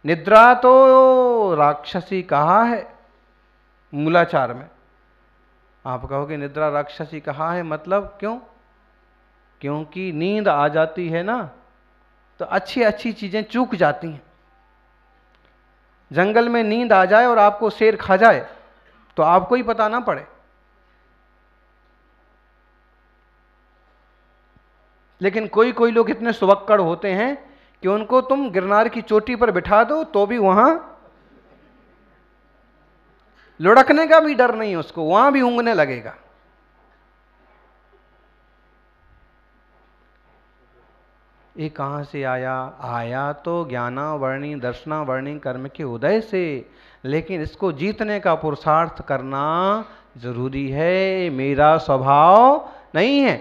निद्रा तो राक्षसी कहा है मूलाचार में। आप कहोगे निद्रा राक्षसी कहा है, मतलब क्यों? क्योंकि नींद आ जाती है ना तो अच्छी अच्छी चीजें चूक जाती हैं। जंगल में नींद आ जाए और आपको शेर खा जाए तो आपको ही पता ना पड़े। लेकिन कोई कोई लोग इतने सुबक्कड़ होते हैं कि उनको तुम गिरनार की चोटी पर बिठा दो तो भी वहां लुढ़कने का भी डर नहीं, उसको वहां भी ऊँघने लगेगा। ये कहां से आया? आया तो ज्ञानावर्णी दर्शनावर्णी कर्म के उदय से, लेकिन इसको जीतने का पुरुषार्थ करना जरूरी है। मेरा स्वभाव नहीं है।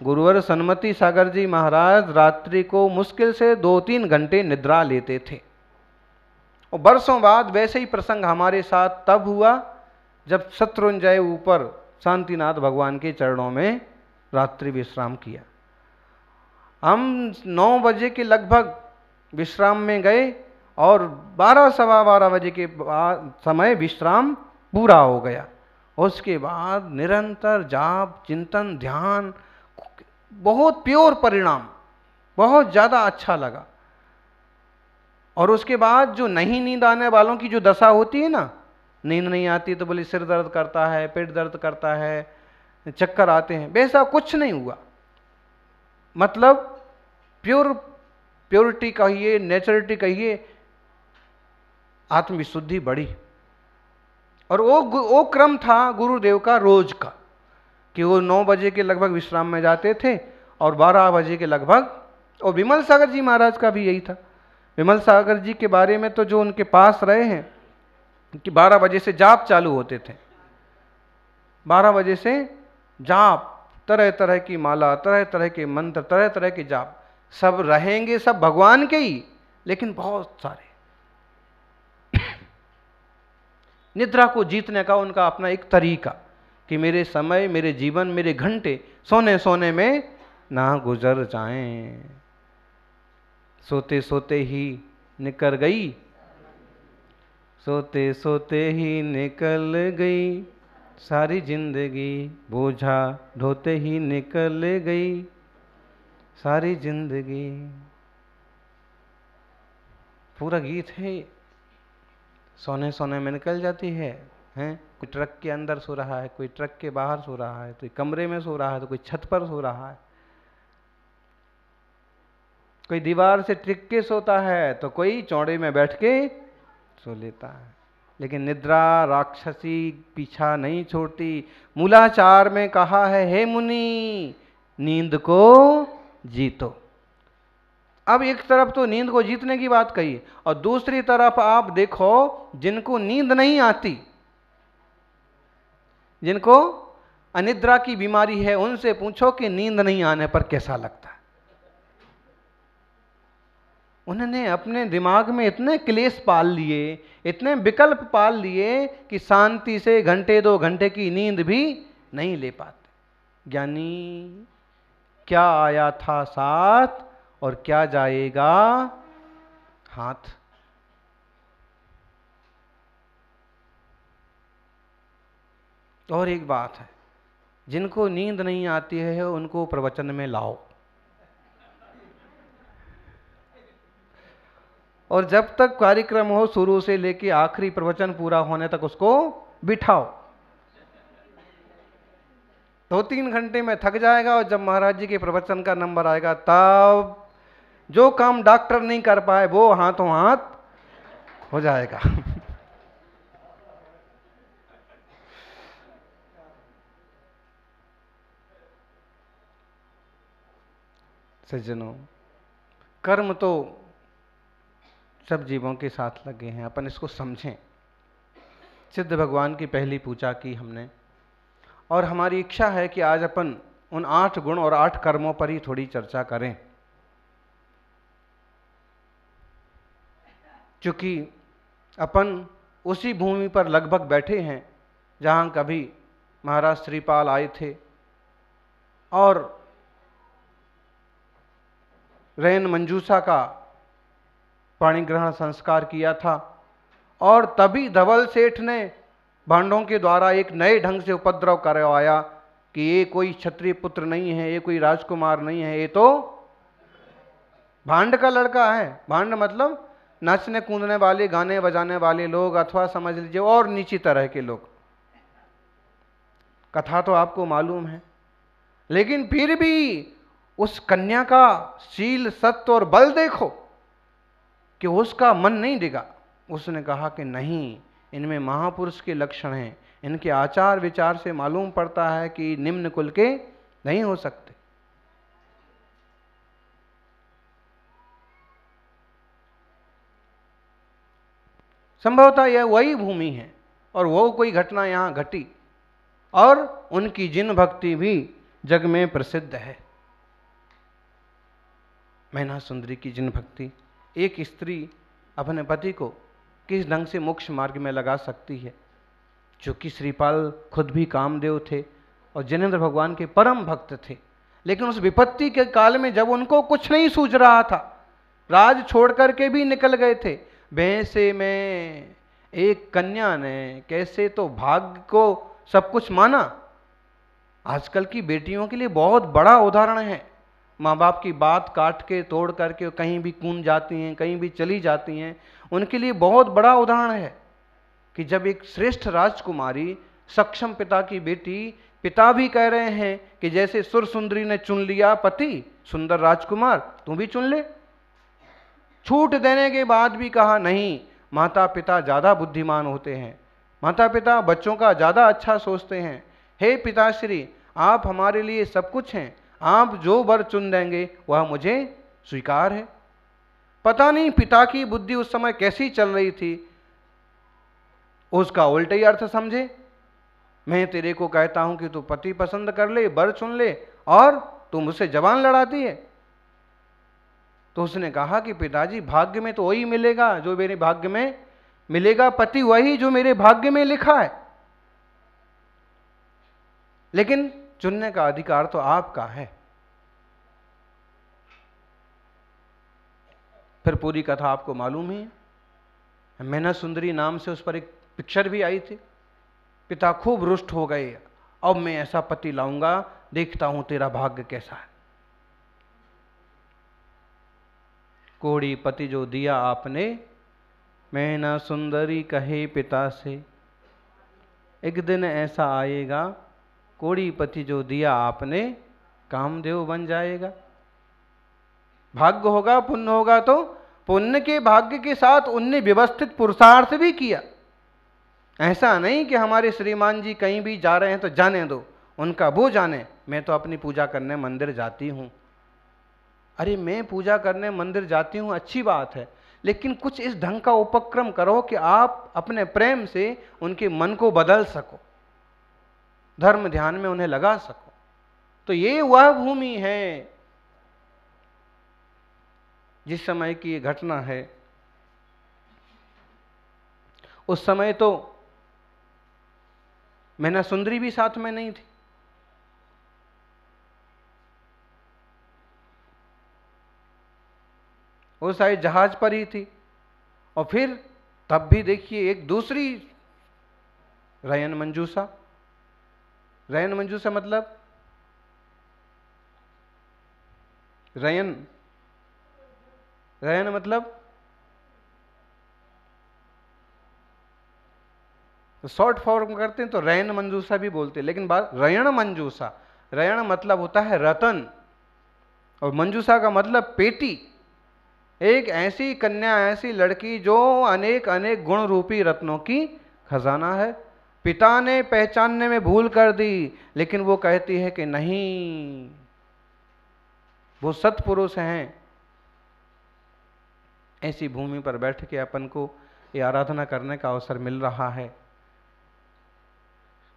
गुरुवर सन्मति सागर जी महाराज रात्रि को मुश्किल से 2-3 घंटे निद्रा लेते थे। और वर्षों बाद वैसे ही प्रसंग हमारे साथ तब हुआ जब शत्रुंजय ऊपर शांतिनाथ भगवान के चरणों में रात्रि विश्राम किया। हम 9 बजे के लगभग विश्राम में गए और 12 सवा 12 बजे के बाद समय विश्राम पूरा हो गया। उसके बाद निरंतर जाप चिंतन ध्यान, बहुत प्योर परिणाम, बहुत ज़्यादा अच्छा लगा। और उसके बाद जो नहीं नींद आने वालों की जो दशा होती है ना, नींद नहीं आती तो बोले सिर दर्द करता है, पेट दर्द करता है, चक्कर आते हैं, वैसा कुछ नहीं हुआ। मतलब प्योरिटी कहिए, नेचुरलिटी कहिए, आत्मविशुद्धि बढ़ी। और वो क्रम था गुरुदेव का रोज का कि वो 9 बजे के लगभग विश्राम में जाते थे और 12 बजे के लगभग। और विमल सागर जी महाराज का भी यही था। विमल सागर जी के बारे में तो जो उनके पास रहे हैं कि 12 बजे से जाप चालू होते थे। 12 बजे से जाप, तरह तरह की माला, तरह तरह के मंत्र, तरह तरह के जाप, सब रहेंगे सब भगवान के ही, लेकिन बहुत सारे। निद्रा को जीतने का उनका अपना एक तरीका कि मेरे समय, मेरे जीवन, मेरे घंटे सोने सोने में ना गुजर जाएं। सोते सोते ही निकल गई, सोते सोते ही निकल गई सारी जिंदगी, बोझा ढोते ही निकल गई सारी जिंदगी। पूरा गीत है। सोने सोने में निकल जाती है, हैं? कोई ट्रक के अंदर सो रहा है, कोई ट्रक के बाहर सो रहा है, कोई कमरे में सो रहा है, तो कोई छत पर सो रहा है, कोई दीवार से टिक के सोता है, तो कोई चौड़े में बैठ के सो लेता है। लेकिन निद्रा राक्षसी पीछा नहीं छोड़ती। मूलाचार में कहा है, हे मुनि नींद को जीतो। अब एक तरफ तो नींद को जीतने की बात कही और दूसरी तरफ आप देखो जिनको नींद नहीं आती, जिनको अनिद्रा की बीमारी है, उनसे पूछो कि नींद नहीं आने पर कैसा लगता है। उन्होंने अपने दिमाग में इतने क्लेश पाल लिए, इतने विकल्प पाल लिए कि शांति से घंटे 2 घंटे की नींद भी नहीं ले पाते। ज्ञानी क्या आया था साथ और क्या जाएगा हाथ। और एक बात है, जिनको नींद नहीं आती है उनको प्रवचन में लाओ, और जब तक कार्यक्रम हो शुरू से लेके आखिरी प्रवचन पूरा होने तक उसको बिठाओ। 2-3 घंटे में थक जाएगा और जब महाराज जी के प्रवचन का नंबर आएगा तब जो काम डॉक्टर नहीं कर पाए वो हाथों हाथ हो जाएगा। सज्जनों, कर्म तो सब जीवों के साथ लगे हैं, अपन इसको समझें। सिद्ध भगवान की पहली पूजा की हमने, और हमारी इच्छा है कि आज अपन उन 8 गुण और 8 कर्मों पर ही थोड़ी चर्चा करें। क्योंकि अपन उसी भूमि पर लगभग बैठे हैं जहां कभी महाराज श्रीपाल आए थे और रैन मंजूषा का पाणी ग्रहण संस्कार किया था। और तभी धवल सेठ ने भांडों के द्वारा एक नए ढंग से उपद्रव करवाया कि ये कोई क्षत्रिय पुत्र नहीं है, ये कोई राजकुमार नहीं है, ये तो भांड का लड़का है। भांड मतलब नाचने कूदने वाले, गाने बजाने वाले लोग, अथवा समझ लीजिए और नीची तरह के लोग। कथा तो आपको मालूम है। लेकिन फिर भी उस कन्या का शील, सत्य और बल देखो कि उसका मन नहीं डिगा। उसने कहा कि नहीं, इनमें महापुरुष के लक्षण हैं, इनके आचार विचार से मालूम पड़ता है कि निम्न कुल के नहीं हो सकते। संभवतः यह वही भूमि है और वो कोई घटना यहां घटी, और उनकी जिन भक्ति भी जग में प्रसिद्ध है। मैना सुंदरी की जिन भक्ति, एक स्त्री अपने पति को किस ढंग से मोक्ष मार्ग में लगा सकती है। चूंकि श्रीपाल खुद भी कामदेव थे और जिनेंद्र भगवान के परम भक्त थे, लेकिन उस विपत्ति के काल में जब उनको कुछ नहीं सूझ रहा था, राज छोड़ करके भी निकल गए थे, भैंसे में एक कन्या ने कैसे तो भाग्य को सब कुछ माना। आजकल की बेटियों के लिए बहुत बड़ा उदाहरण है। माँ बाप की बात काट के तोड़ करके कहीं भी कूद जाती हैं, कहीं भी चली जाती हैं। उनके लिए बहुत बड़ा उदाहरण है कि जब एक श्रेष्ठ राजकुमारी, सक्षम पिता की बेटी, पिता भी कह रहे हैं कि जैसे सुर सुंदरी ने चुन लिया पति सुंदर राजकुमार, तू भी चुन ले। छूट देने के बाद भी कहा नहीं, माता पिता ज़्यादा बुद्धिमान होते हैं, माता पिता बच्चों का ज़्यादा अच्छा सोचते हैं। हे पिताश्री, आप हमारे लिए सब कुछ हैं, आप जो वर चुन देंगे वह मुझे स्वीकार है। पता नहीं पिता की बुद्धि उस समय कैसी चल रही थी, उसका उल्टा ही अर्थ समझे। मैं तेरे को कहता हूं कि तू पति पसंद कर ले, वर चुन ले, और तू मुझसे जबान लड़ाती है। तो उसने कहा कि पिताजी, भाग्य में तो वही मिलेगा जो मेरे भाग्य में मिलेगा, पति वही जो मेरे भाग्य में लिखा है, लेकिन चुनने का अधिकार तो आपका है। फिर पूरी कथा आपको मालूम ही है। मैना सुंदरी नाम से उस पर एक पिक्चर भी आई थी। पिता खूब रुष्ट हो गए, अब मैं ऐसा पति लाऊंगा, देखता हूं तेरा भाग्य कैसा है। कोड़ी पति जो दिया आपने, मैना सुंदरी कहे पिता से, एक दिन ऐसा आएगा, कोड़ी पति जो दिया आपने, कामदेव बन जाएगा। भाग्य होगा, पुण्य होगा, तो पुण्य के भाग्य के साथ उनने व्यवस्थित पुरुषार्थ भी किया। ऐसा नहीं कि हमारे श्रीमान जी कहीं भी जा रहे हैं तो जाने दो, उनका वो जाने, मैं तो अपनी पूजा करने मंदिर जाती हूं। अरे मैं पूजा करने मंदिर जाती हूं, अच्छी बात है, लेकिन कुछ इस ढंग का उपक्रम करो कि आप अपने प्रेम से उनके मन को बदल सको, धर्म ध्यान में उन्हें लगा सको। तो ये वह भूमि है जिस समय की ये घटना है। उस समय तो मैना सुंदरी भी साथ में नहीं थी। वो शायद जहाज पर ही थी। और फिर तब भी देखिए एक दूसरी रयन मंजूषा। रयन मंजूषा मतलब रयन मतलब शॉर्ट फॉर्म करते हैं तो रयन मंजूषा भी बोलते हैं, लेकिन बात रयन मंजूषा। रयन मतलब होता है रतन, और मंजूषा का मतलब पेटी। एक ऐसी कन्या, ऐसी लड़की जो अनेक अनेक गुण रूपी रत्नों की खजाना है। पिता ने पहचानने में भूल कर दी, लेकिन वो कहती है कि नहीं, वो सत्पुरुष हैं। ऐसी भूमि पर बैठ के अपन को ये आराधना करने का अवसर मिल रहा है।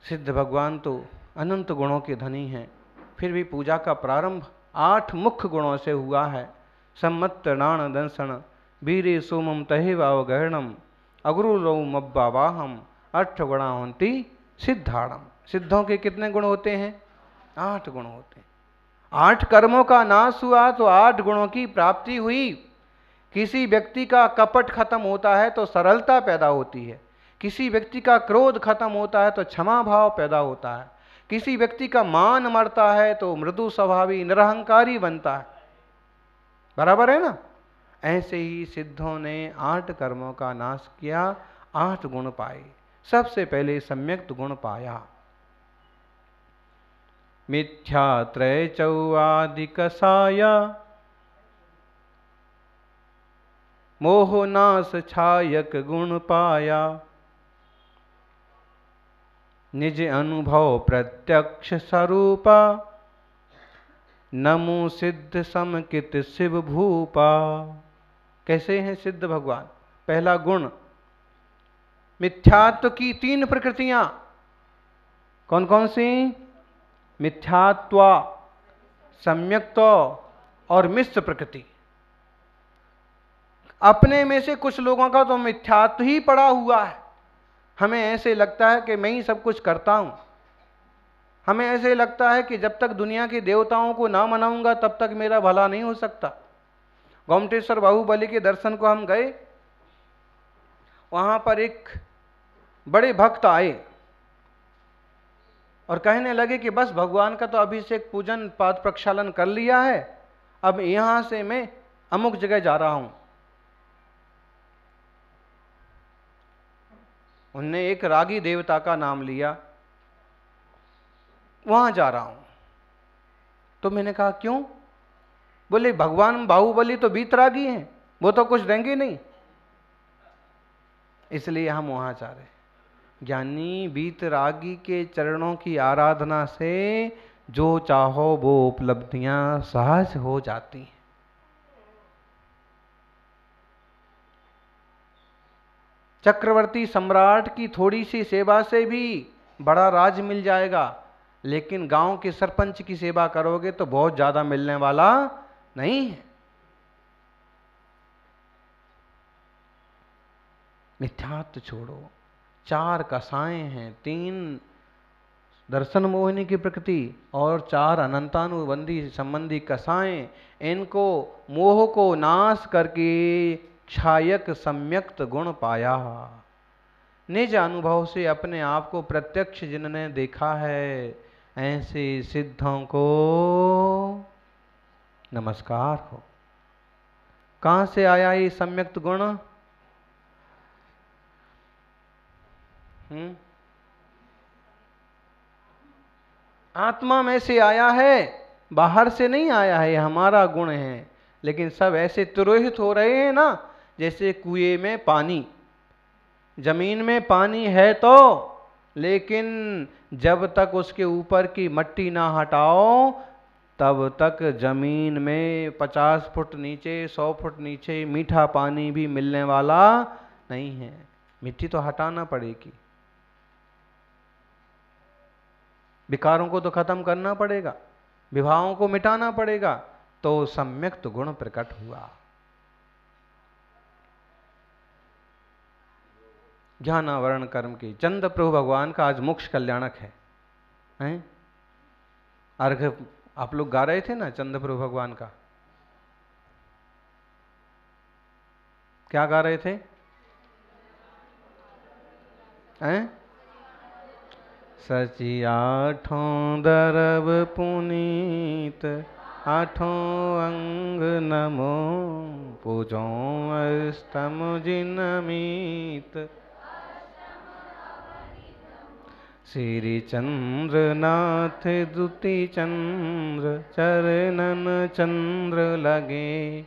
सिद्ध भगवान तो अनंत गुणों के धनी हैं, फिर भी पूजा का प्रारंभ 8 मुख्य गुणों से हुआ है। सम्मत नाण दंसण वीरे सोमम तहे वावगहणम अग्रुरौ मब्बावाहम 8 गुणावंती सिद्धाड़म। सिद्धों के कितने गुण होते हैं? 8 गुण होते हैं। 8 कर्मों का नाश हुआ तो 8 गुणों की प्राप्ति हुई। किसी व्यक्ति का कपट खत्म होता है तो सरलता पैदा होती है, किसी व्यक्ति का क्रोध खत्म होता है तो क्षमा भाव पैदा होता है, किसी व्यक्ति का मान मरता है तो मृदु स्वभावी निरहंकारी बनता है। बराबर है ना? ऐसे ही सिद्धों ने 8 कर्मों का नाश किया, 8 गुण पाए। सबसे पहले सम्यक्त गुण पाया। मिथ्यात्रय चौआदिक साया, मोहनाश छायक गुण पाया। निज अनुभव प्रत्यक्ष स्वरूपा, नमो सिद्ध समकित शिव भूपा। कैसे हैं सिद्ध भगवान? पहला गुण, मिथ्यात्व की 3 प्रकृतियां। कौन कौन सी? मिथ्यात्व, सम्यक्त्व और मिश्र प्रकृति। अपने में से कुछ लोगों का तो मिथ्यात्व ही पड़ा हुआ है। हमें ऐसे लगता है कि मैं ही सब कुछ करता हूं। हमें ऐसे लगता है कि जब तक दुनिया के देवताओं को ना मनाऊंगा तब तक मेरा भला नहीं हो सकता। गोमटेश्वर बाहुबली के दर्शन को हम गए, वहां पर एक बड़े भक्त आए और कहने लगे कि बस भगवान का तो अभिषेक पूजन पाद प्रक्षालन कर लिया है, अब यहां से मैं अमुक जगह जा रहा हूं। उनने एक रागी देवता का नाम लिया, वहां जा रहा हूं। तो मैंने कहा क्यों? बोले भगवान बाहुबली तो बीतरागी हैं, वो तो कुछ देंगे नहीं, इसलिए हम वहां जा रहे हैं। ज्ञानी बीतरागी के चरणों की आराधना से जो चाहो वो उपलब्धियां सहज हो जाती हैं। चक्रवर्ती सम्राट की थोड़ी सी सेवा से भी बड़ा राज मिल जाएगा, लेकिन गांव के सरपंच की सेवा करोगे तो बहुत ज्यादा मिलने वाला नहीं है। मिथ्यात्व छोड़ो। 4 कसाएं हैं, 3 दर्शन मोहिनी की प्रकृति और 4 अनंतानुबंधी संबंधी कसाएं। इनको मोह को नाश करके क्षायक सम्यक्त गुण पाया। निज अनुभव से अपने आप को प्रत्यक्ष जिन्होंने देखा है, ऐसे सिद्धों को नमस्कार हो। कहां से आया ये सम्यक्त गुण? आत्मा में से आया है, बाहर से नहीं आया है। हमारा गुण है, लेकिन सब ऐसे तिरोहित हो रहे हैं ना, जैसे कुएं में पानी। जमीन में पानी है तो, लेकिन जब तक उसके ऊपर की मट्टी ना हटाओ तब तक जमीन में 50 फुट नीचे, 100 फुट नीचे मीठा पानी भी मिलने वाला नहीं है। मिट्टी तो हटाना पड़ेगी, विकारों को तो खत्म करना पड़ेगा, विभावों को मिटाना पड़ेगा, तो सम्यक्त गुण प्रकट हुआ। ज्ञानावरण कर्म की चंद्र प्रभु भगवान का आज मोक्ष कल्याणक है, हैं? अर्घ आप लोग गा रहे थे ना चंद्र प्रभु भगवान का, क्या गा रहे थे? हैं? सची 8 दरब पुनीत, 8 अंग नमो, पूजो अष्टम जिनमीत। श्री चंद्रनाथ दुति चंद्र, चरणन चंद्र लगे।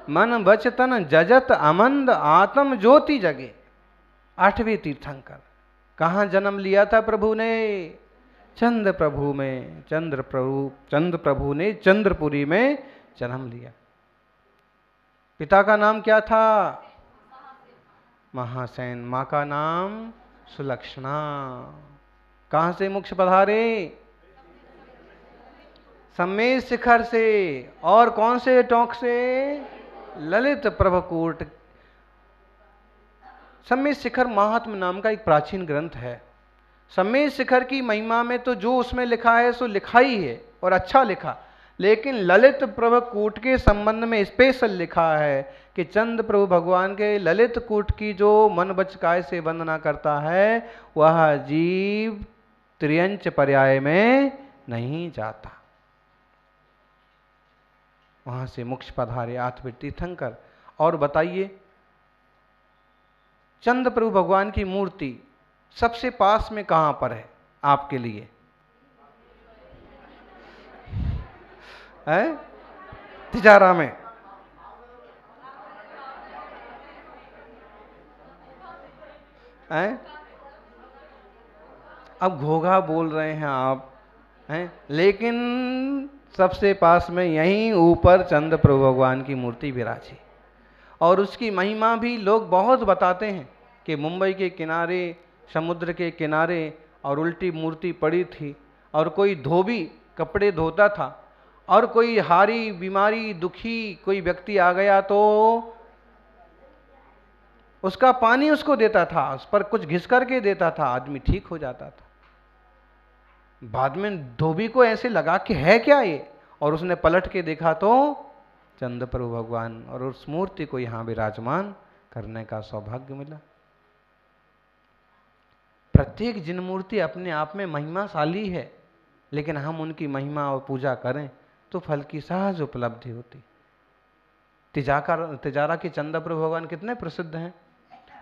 मन बचतन जजत अमंद, आत्म ज्योति जगे। 8वें तीर्थंकर। कहाँ जन्म लिया था प्रभु ने? चंद्र प्रभु में। चंद्र प्रभु ने चंद्रपुरी में जन्म लिया। पिता का नाम क्या था? महासेन। माँ का नाम सुलक्षणा। कहाँ से मोक्ष पधारे? सम्मेद शिखर से। और कौन से टोंक से? ललित प्रभकूट। सम्मेद शिखर महात्म नाम का एक प्राचीन ग्रंथ है। सम्मेद शिखर की महिमा में तो जो उसमें लिखा है सो लिखा ही है और अच्छा लिखा, लेकिन ललित प्रभु कूट के संबंध में स्पेशल लिखा है कि चंद्र प्रभु भगवान के ललित कूट की जो मन वच काय से वंदना करता है वह जीव त्रियंच पर्याय में नहीं जाता। वहां से मोक्ष पधारे आठवें तीर्थंकर। और बताइए, चंद्र प्रभु भगवान की मूर्ति सबसे पास में कहां पर है आपके लिए? है तिजारा में। है अब घोघा बोल रहे हैं आप, हैं, लेकिन सबसे पास में यहीं ऊपर चंद्र प्रभु भगवान की मूर्ति विराजी। और उसकी महिमा भी लोग बहुत बताते हैं कि मुंबई के किनारे, समुद्र के किनारे और उल्टी मूर्ति पड़ी थी, और कोई धोबी कपड़े धोता था और कोई हारी बीमारी दुखी कोई व्यक्ति आ गया तो उसका पानी उसको देता था, उस पर कुछ घिस करके देता था, आदमी ठीक हो जाता था। बाद में धोबी को ऐसे लगा कि है क्या ये, और उसने पलट के देखा तो चंद्र प्रभु भगवान, और उस मूर्ति को यहां विराजमान करने का सौभाग्य मिला। प्रत्येक जिन मूर्ति अपने आप में महिमाशाली है, लेकिन हम उनकी महिमा और पूजा करें तो फल की सहज उपलब्धि होती। तिजारा के चंद्र प्रभु भगवान कितने प्रसिद्ध हैं।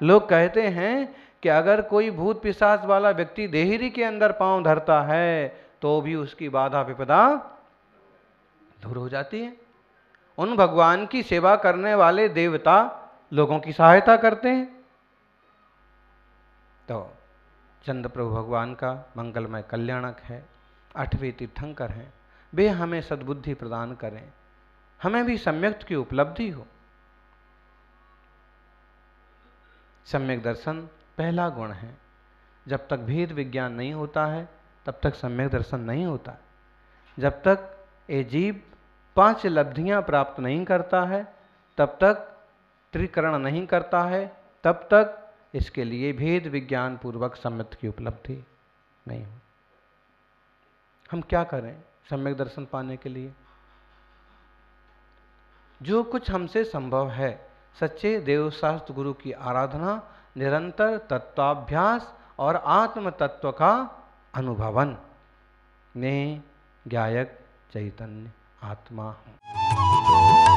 लोग कहते हैं कि अगर कोई भूत पिशाच वाला व्यक्ति देहरी के अंदर पांव धरता है तो भी उसकी बाधा विपदा दूर हो जाती है। उन भगवान की सेवा करने वाले देवता लोगों की सहायता करते हैं। तो चंद्र प्रभु भगवान का मंगलमय कल्याणक है, आठवें तीर्थंकर हैं। वे हमें सद्बुद्धि प्रदान करें, हमें भी सम्यक की उपलब्धि हो। सम्यक दर्शन पहला गुण है। जब तक भेद विज्ञान नहीं होता है तब तक सम्यक दर्शन नहीं होता। जब तक ये जीव 5 लब्धियां प्राप्त नहीं करता है, तब तक त्रिकरण नहीं करता है, तब तक इसके लिए भेद विज्ञान पूर्वक सम्यक की उपलब्धि नहीं हो। हम क्या करें सम्यक दर्शन पाने के लिए? जो कुछ हमसे संभव है, सच्चे देवशास्त्र गुरु की आराधना, निरंतर तत्वाभ्यास और आत्म तत्व का अनुभवन। मैं ज्ञायक चैतन्य आत्मा हूँ।